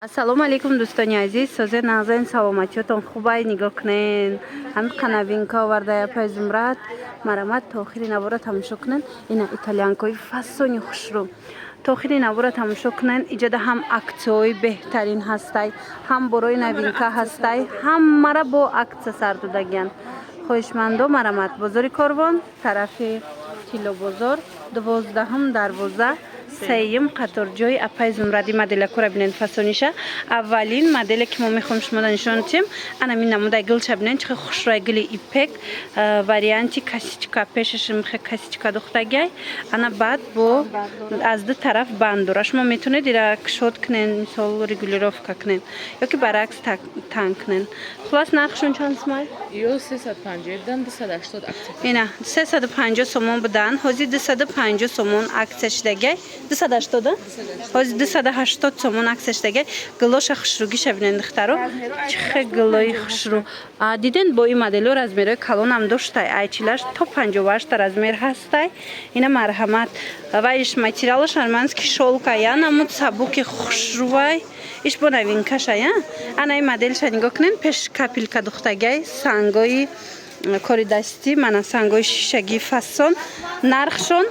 Ассалому алейкум дӯстони азиз, созе нағзаин саломатиётон хубай нигоҳ кунен. Ҳамин қанавинка оварда япай зумрат марамат то охири навора тамошо кунен. Ина итальянкои фасони хушрӯ то охири навора тамошо кунен. Иҷода ҳам аксияҳои беҳтарин ҳастай, ҳам борои новинка ҳастай, ҳаммара бо аксия сар додагиян. хоҳишмандо марамат бозори Корвон тарафи Тиллобозор 12 дарвоза сеюм қаторҷои апай зумради моделакора бинен фасониша. Аввалин моделе ки мо мехоҳем шумода нишон диҳем анамин намудаи гилча бинен чихе хушрӯи гили ипек варианти касичка пешаш михе касичка духтагиай ана баъд бо аз ду тараф банд дора. Шумо метавонед ира кушод кунен, мисол регулировка кунен ёки баръакс танг кунен. Хулос нархшон чанд сомон? Ё 350 дан 280 аксия. Ина 350 сомон будан, ҳозир 250 сомон аксия шидагиай. 280 ҳозир 280 сомон аксия шидагиай. Гилоша хушрӯгиша бинен духтаро. Чихе гилои хушрӯ. Диден бо ин модело размерои калонам доштай. Айчилаш то 58 размер ҳастай. Ина марҳамат. Ва иш материалаш армански шолка я намуд сабуки хушрӯвай. Иш бо новинкаша я. Ана ин моделша нигоҳ кунен пеш капилка духтагиай сангои кори дастӣ мана сангои шишагии фасон. Нархшон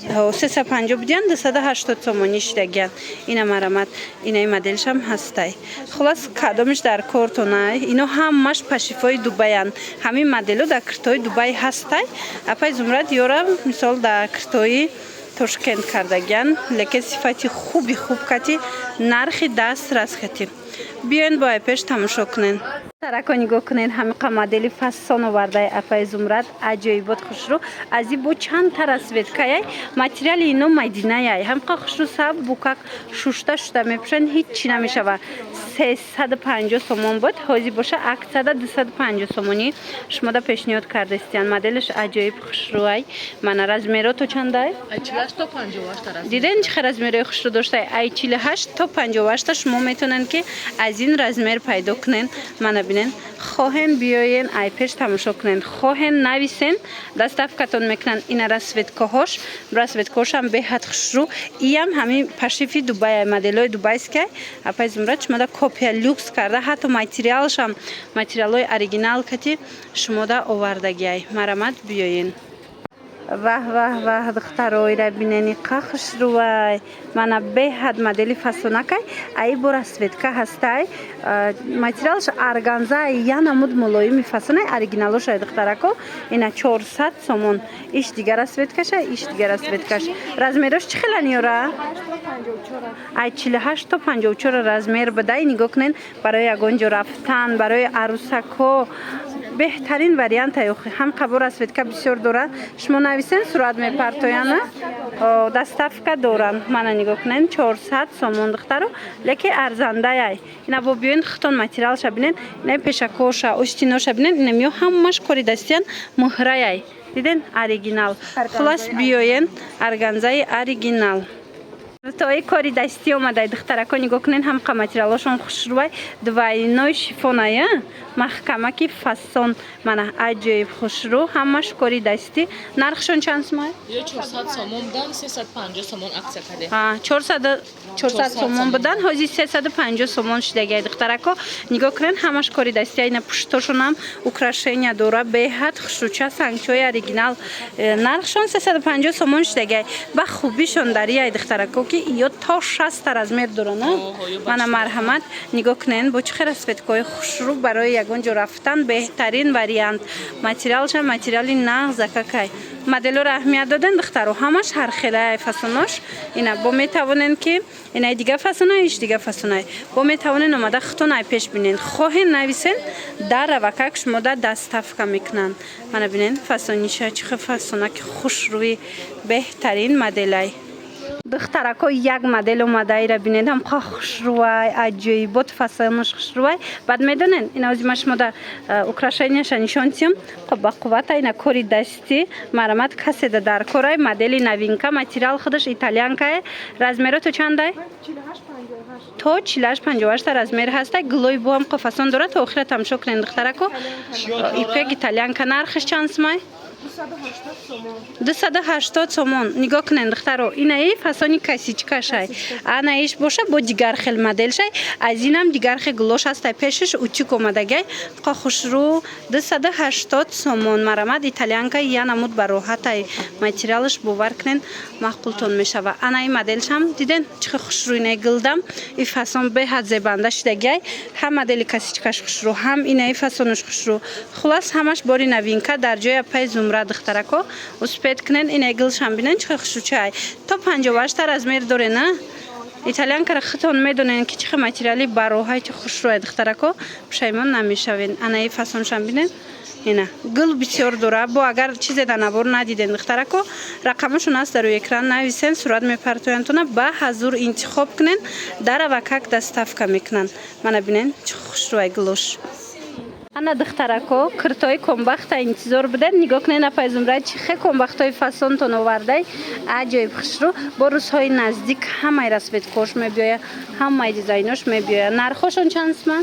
350 будиян 280 сомонӣ шидагиян. Ина марамат. Ина ин моделшам ҳастай. Хулос кадомиш дар кортонай. Ино ҳамаш пашифои Дубаян. Ҳамин модело дар киртои Дубай ҳастай. Апай зумрад ёра мисол дар киртои Тошкент кардагиян. Лекин сифати хуби хуб кати нархи дастрас кати. Биёен бо айпеш тамошо кунен. Тарако нигоҳ кунен ҳамиқа модели фасон овардаи апай зумрат аҷоибот хушрӯ ази бо чандта расветкаяй материали ино майдинаяй ҳамиқа хушрӯ саб букак шушта мепӯшанд ҳичи намешава. 350 сомон буд ҳозир боша аксияда 250 сомонӣ шумода пешниҳод кардастиян. моделаш аҷоиб хушрӯай мана размеро то чандай? Айчилаш то 58 размер. диден чихе размерои хушрӯ доштай? Айчилаш то 58 шумо метавонанд ки аз ин размер пайдо кунен. Мана бинен хоҳен биёен айпеш тамошо кунен, хоҳен нависен доставкатон мекунанд. ина расветкаҳошам беҳад хушрӯ иам ҳамин пашифи Дубай моделҳои дубайскай апай зумрат шумода копия люкс карда ҳатто материалшам материалҳои оригинал кати шумода овардагиай. марамат биёен. Ваҳ духтароира бинени қа хушрӯвай мана беҳад модели фасонакай аи бо расветка ҳастай. материалш арганза я намуд мулоими фасонай оригиналошай духтарако. ина 400 сомон. иш дигар расветкаша иш дигар расветкаш. размерош чӣ хелан ёра? 48 то 54 размер будай. нигоҳ кунен барои ягон ҷо рафтан барои арӯсакҳо беҳтарин варианта ёхи ҳам қабо расветка бисёр дорад. шумо нависен сурат мепартояна доставка доранд. мана нигоҳ кунен 400 сомон духтаро лекин арзандаяй. ина бо биёен хитон материалша бинен ина пешакоша остиноша бинен ина миё ҳамаш кори дастиян муҳраяй. диден оригинал. хулос биёен органзаи оригинал. тои кори дастӣ омадай духтарако нигоҳ кунен ҳамқа материалошон хушрӯвай двойной шифоная маҳкамаки фасон мана аҷоиб хушрӯ ҳамаш кори дастӣ. нархшон чанд сомон? Ё 400 сомон будан 350 сомон аксия каде. 400 сомон будан ҳозир 350 сомон шидагиай духтарако. нигоҳ кунен ҳамаш кори дастӣ. ина пуштошонам украшения дора беҳад хушрӯча сангчои оригинал. нархшон 350 сомон шидагиай. ба хубишон дарияй духтарако ё то 60 размер дорана. мана марҳамат нигоҳ кунен бо чихе расветкаҳои хушрӯ барои ягон ҷо рафтан беҳтарин вариант. материалша материали нағзакакай. моделҳоро аҳамият доден духтаро ҳамаш ҳархелаяй фасонош. ина бо метавонен ки ина дигар фасонай иш дигар фасонай бо метавонен омада хитон айпеш бинен хоҳен нависен дар равакак шумода доставка мекунанд. мана бинен фасониша чихе фасонаки хушрӯи беҳтарин моделай. духтарако як модел омадаира бинед ҳамқа хушрӯвай аҷоибот фасонош хушрӯвай баъд медонен ина ҳозир ма шумода украшенияша нишон диҳам ба қуввата ина кори дастӣ марамат каседа дар корай модели новинка материал худаш итальянкае. размеро то чандай? то 48-58 размер ҳастай. гилои бо ҳамқа фасон дорад. то охира тамошо кунен духтарако ипек итальянка. нархиш чанд сомон? 280 сомон. Нигоҳ кунед духтаро. Инаи фасони косичка шай. Анаиш боша бо дигар хел модель шай. Аз инам дигар хел глош аст пешиш утик омадагай. Қа хушру 280 сомон. Марамад итальянка я намуд бароҳатай материалш бовар кунед мақбултон мешава. Анаи моделшам диден чӣ хушру инаи гилдам. И фасон беҳад зебанда шудагай. Ҳам модели косичкаш хушру, ҳам инаи фасонаш хушру. Хулас ҳамаш бори новинка дар ҷои пай зумра духтарако. Успед кунен инаи гилшам бинен чӣ хушручай. То 58 размер доре на? Итальянка хитон медонен ки чӣ материали бароҳай чӣ хушрӯ духтарако. Пушаймон намешавен. Анаи фасоншам бинен. Ина гил бисёр дора. Бо агар чизе да набор надиден духтарако, рақамашон аст дар экран нависен, сурат мепартоянд тона ба ҳазур интихоб кунен. Дара ва как доставка мекунанд. Мана бинен чӣ хушрӯ гилош. Ана духтарако киртои комбахта интизор будед. Нигоҳ кунед апай зумра чихе комбахтои фасонтон овардай. Аҷоиб хушрӯ. Бо рӯзҳои наздик ҳамаи расветкош мебиёя, ҳамаи дизайнош мебиёя. Нархошон чандсма?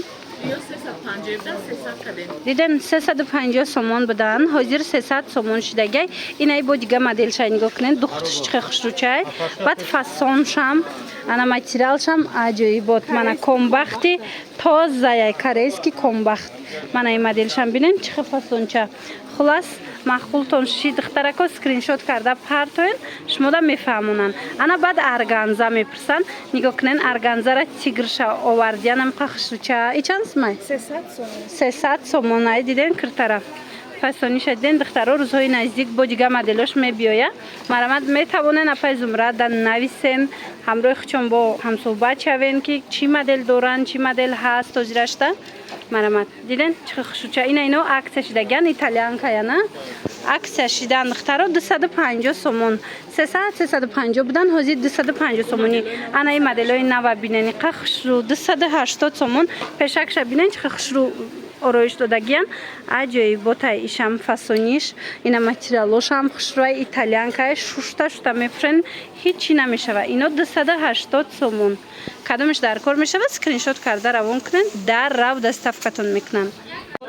Диден 350 сомон будан, ҳозир 300 сомон шудагай. Инаи бо дига модель шай нигоҳ кунед. Духтуш чихе хушрӯчай. Баъд фасоншам, ана материалшам аҷоибот. Мана комбахти тозая, корейский комбахт. Мана ин моделшам бинен чихе фасонча. Хулас махбултон ши духтарако скриншот карда партоен шумода мефаҳмонанд. Ана баъд арганза мепурсанд. Нигоҳ кунен арганзара тигрша овардиянам хушрӯча. И чандсмай? 300 сомон. Ай диден киртараф. Фасониша диден духтаро рӯзҳои наздик бо дига моделош мебиёя. Марамад метавонен апай зумра дан нависен, ҳамроҳи хучон бо ҳамсӯҳбат шавен ки чӣ модель доранд, чӣ модель ҳаст ҳозирашта. Марамад диден чӣ хушрӯча. Ина ино аксия шидаган итальянкая на? Аксия шидан духтаро 250 сомон. 300-350 будан ҳозир 250 сомони. Ана ин моделҳои нава бинени қа хушрӯ 280 сомон. Пешакша бинен чӣ хушрӯ ороиш додагиян. Аҷоиботай ишам фасониш. Ина материалошам хушрӯи итальянкая шушта мепушен ҳичи намешава. Ино 280 сомон. Кадомиш дар кор мешава? Скриншот карда равон кунен. Дар рав доставкатон мекунанд.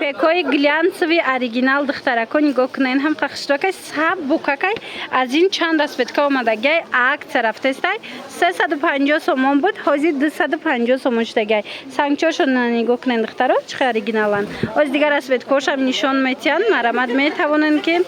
Пекои глянцеви оригинал духтарако нигоҳ кунен ҳам қа хушрӯкай саб букакай. Аз ин чанд расветка омадагай аксия рафтестай 350 сомон буд, ҳозир 250 сомон шудагай. Сангчошон нигоҳ кунен духтаро чихе оригиналан. Оз дигар расветкошам нишон метиҳанд. Марамад метавонен ки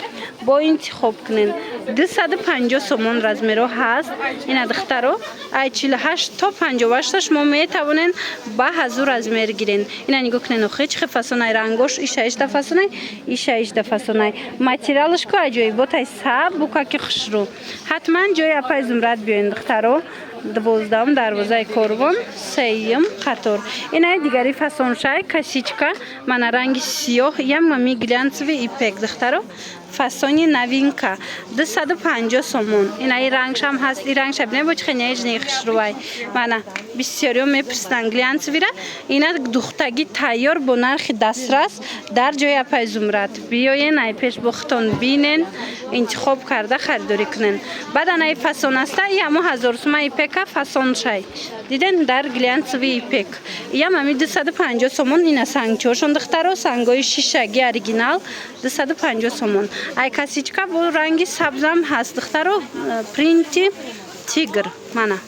бо интихоб кунен. 250 сомон размеро ҳаст. Ина духтаро ай 48 то 58 шумо метавонен ба ҳазур размер гирен. Ина нигоҳ кунен охи чихе фасонай рангош ишаишта фасонай, ишаишта фасонай. Материалш ко аҷоиботай саб букаки хушрӯ. Ҳатман ҷои апай зумрат биёен духтаро. 12 дарвозаи Корвон, 3 қатор. Инаи дигари фасоншай косичка, мана ранги сиёҳ, ям мами глянцеви ипек духтаро. Фасони новинка 250 сомон. Инаи рангшам ҳаст. И рангша бинед бо чихе нежни хушрӯвай. Мана бисёриё мепурсанд глянцевира. Ина духтаги тайёр бо нархи дастрас дар ҷои апай зумрат. Биёен ай пеш бо хитон бинен, интихоб карда харидорӣ кунен. Баъд анаи фасон аста ямо 1000 сума ипека фасон шай. Диден дар глянцеви ипек. Ям ами 250 сомон. Ина сангчошон духтаро, сангои шишаги оригинал 250 сомон. Ай косичка бо ранги сабзам ҳаст духтаро, принти тигр. Мана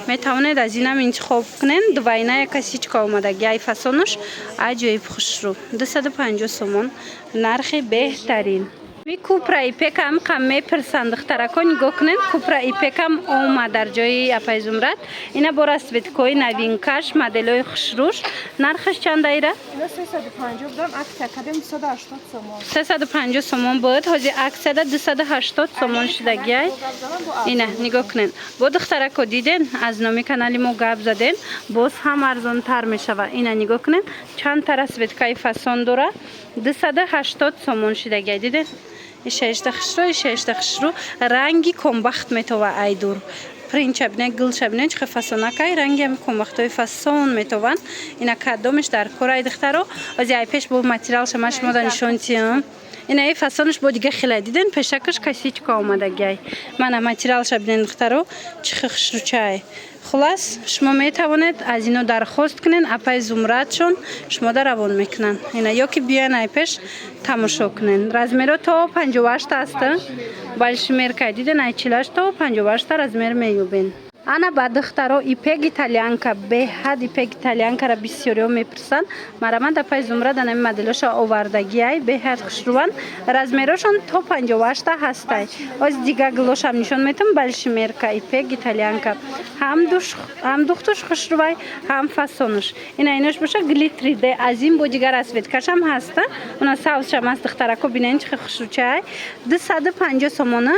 метавонед аз инам интихоб кунен. Двойная косичка омадаги ай фасонош аҷоиб хушрӯ 250 сомон. Нархи беҳтарин. Ви купра ипекам қам мепурсанд духтарако нигоҳ кунен. Купра ипекам омад дар ҷои апай зумрат. Ина бо расветкои новинкаш моделҳои хушрӯш. Нархаш чанд аира? 350 будам, аксия кардем 280 сомон. 350 сомон буд, ҳозир аксияда 280 сомон шудагиай. Ина нигоҳ кунен. Бо духтарако диден аз номи канали мо гап задем, боз ҳам арзонтар мешава. Ина нигоҳ кунен чандта расветкаи фасон дора. 280 сомон шудагиай диден. Ишаишта хушрӯ ранги комбахт метова айдур. Принча бинен, гилша бинен чихе фасонакай ранги ами комбахтои фасон метованд. Ина кадомиш дар корай духтаро. Ози ай пеш бо материалша ма шумо да нишон тиҳам. اینا ای فصلش با دیگه خیلی دیدن پشکش کاسیچکا اومدگی من материалش ببینید دخترو چه خوشروچای خلاص شما میتوانید از اینو درخواست کنین اپای زمرتشون شما در روان میکنن اینا یا که بیان ای پیش تماشا کنین رزمیرو تا 58 است بالشمیر که دیدن ای چیلاش تا 58 رزمیر میوبین انا با دخترو ایپگ ایتالیانکا به حد ایپگ ایتالیانکا را بسیاری میپرسن مرامد اپای زمره دنم مدلش آوردگی ای به حد خوشروان رزمیروشون تا 58 هستای از دیگه گلوش هم نشون میتونم بالشمیر که ایپگ ایتالیانکا هم دخترش خوشروای هم فاسونش اینش باشه گلیتری ده از این بودیگر اسوید کشم هسته اونا ساوس هم از دخترکو بینین چه خوشروچای 250 سومونه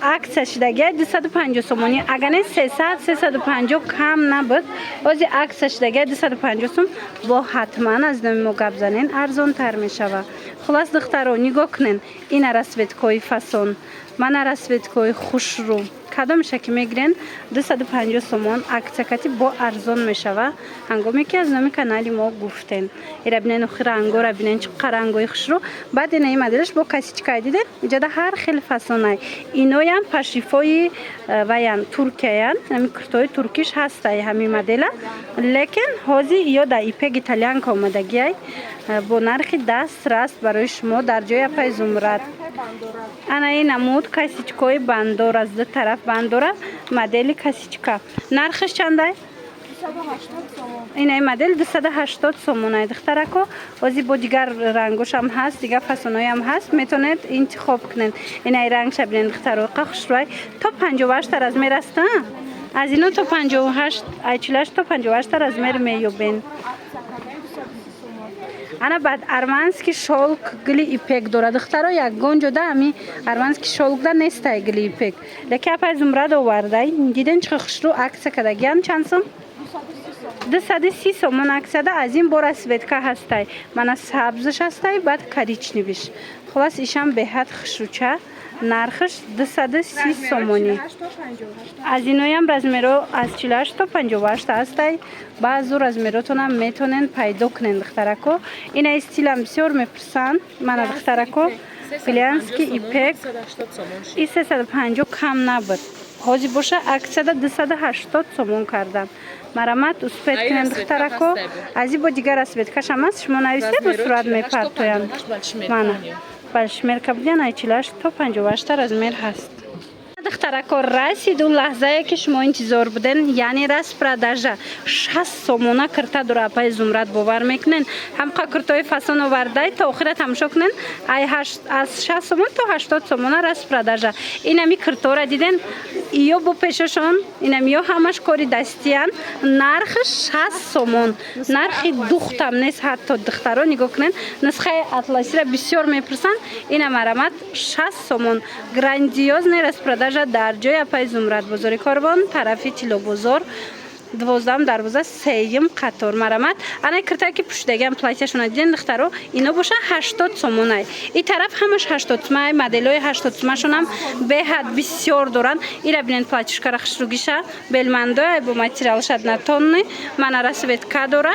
عکسش دیگه 250 سومونی اگر نه 300 350 کم نبود از عکسش دیگه 250 سوم با حتما از نمی گپ زنین ارزان تر میشوه خلاص دخترو نگاه کنین این رسویتکوی فاسون من رسویتکوی خوش رو کدامش که میگیرین 250 سومون عکسکتی با ارزان میشوه هنگامی که از نمی کانالی ما گفتین ایرا بینین اخیر انگور بینین چه قرنگوی خوش رو بعد این مدلش با کاسیچکا دیدن اینجا هر خیلی فاسونای اینو هم پشیفای ویان ترکیان همین کرتوی ترکیش هستای همین مدل لیکن هازی یا در ایپگ ایتالیانکا اومدگی با نرخ دست راست برای شما در جای پای زمرت انا این نمود کاسیچکای باندور از دو طرف باندورا مدل کاسیچکا نرخش چنده؟ 280 سومون این مدل 280 سومونه دخترکو وزی با دیگر رنگش هم هست دیگر فسونای هم هست میتونید انتخاب کنید این رنگ شبیه دخترو خوش روی تا 58 از میرسته از اینو تا 58 ایچلاش تا 58 از میر میوبین انا بعد ارمانسکی شالک گلی ایپک داره دخترها یک گنج ده امی ارمانسکی شالک ده نیست گلی ایپک لکه اپای زمرد آورده دیدن چه خوش رو عکس کدگی هم چند سوم 230 سومون عکس ده از این بار اسویتکا هسته من سبزش هسته بعد کریچ نویش خلاص ایشم به حد خشوچه نرخش 230 سومونی از اینوی هم رزمیرو از 48 تا 58 هسته بعضو رزمیروتون هم میتونین پیدا کنین دخترکو این استیل هم بسیار میپرسن من دخترکو پلیانسکی ایپک ای 350 کم نبود حاجی باشه اکسده 280 سومون کردم مرامت اسپید کنین دخترکو از این با دیگر اسپید کشم هست شما نویسته به صورت میپرتوین منه بالشمیر که بودین ایچلاش تا 58 از میر هست دخترکو رسید اون لحظه که شما انتظار بودین یعنی رس پرداژه 60 سومونه کرتا دور پای زمرت باور میکنین هم کرتای فاسون آورده تا آخرت تماشا کنین از 60 سومون تا 80 سومونه رس پرداژه اینمی کرتا را دیدین یا با پیششون اینمی همش کاری دستیان نرخ 60 سومون نرخ دختم نیست حتی دخترا نگاه کنین نسخه اطلسی را بسیار میپرسن این مرامت 60 سومون گراندیوز رس پرداژه در جای پای زمرت بزرگ کاروان طرفی تیلو بزرگ 12 دروازه سیم قطار مرامت انا کرتا که پشتگی هم پلایتشون دیدن دخترو اینا باشه 80 سومونه این طرف همش 80 سومه مدلای 80 سومه شون هم به حد بسیار دارن اینا ببینید پلایتش کار خشروگیشه بلمنده با ماتریال شد نتونه من رسویت کادوره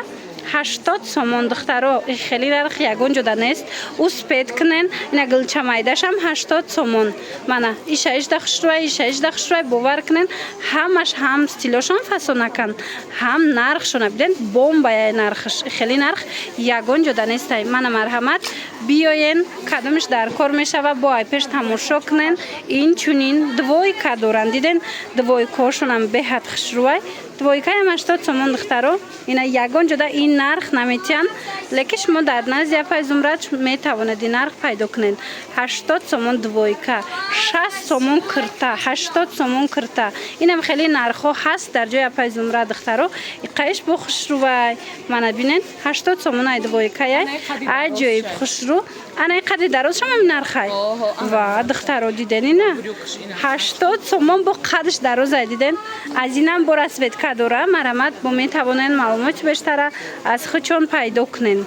80 سومون دخترو خیلی نرخ یگون جدا نیست او سپید کنن اینا گلچه مایدش هم 80 سومون منه ایشش دخشروی باور کنن همش هم ستیلشون فاسونه کن هم نرخشون بیدن بمبای نرخش خیلی نرخ یگون جدا نیست من مرحمت بیاین کدامش در کار میشه و با پیش تماشا کنن این چونین دوی کدورن دیدن دوی کارشون هم به حد خشروی دویکای هم 80 سومون دخترو اینا یگان جدا این نرخ نمیتین لیکن شما در نزد پای زمرت میتوانید این نرخ پیدا کنین 80 سومون دویکا 60 سومون کرتا 80 سومون کرتا اینم خیلی نرخ هست در جای پای زمرت دخترو قیش بو خوش رو من ببینین 80 سومون دویکای عجیب خوش رو انا قدر درازش هم نرخای و دخترو دیدین نه 80 سومون با قدش دراز دیدین از اینم برسوید داره مرامت با میتوانین معلومات بیشتر از خودشون پیدا کنین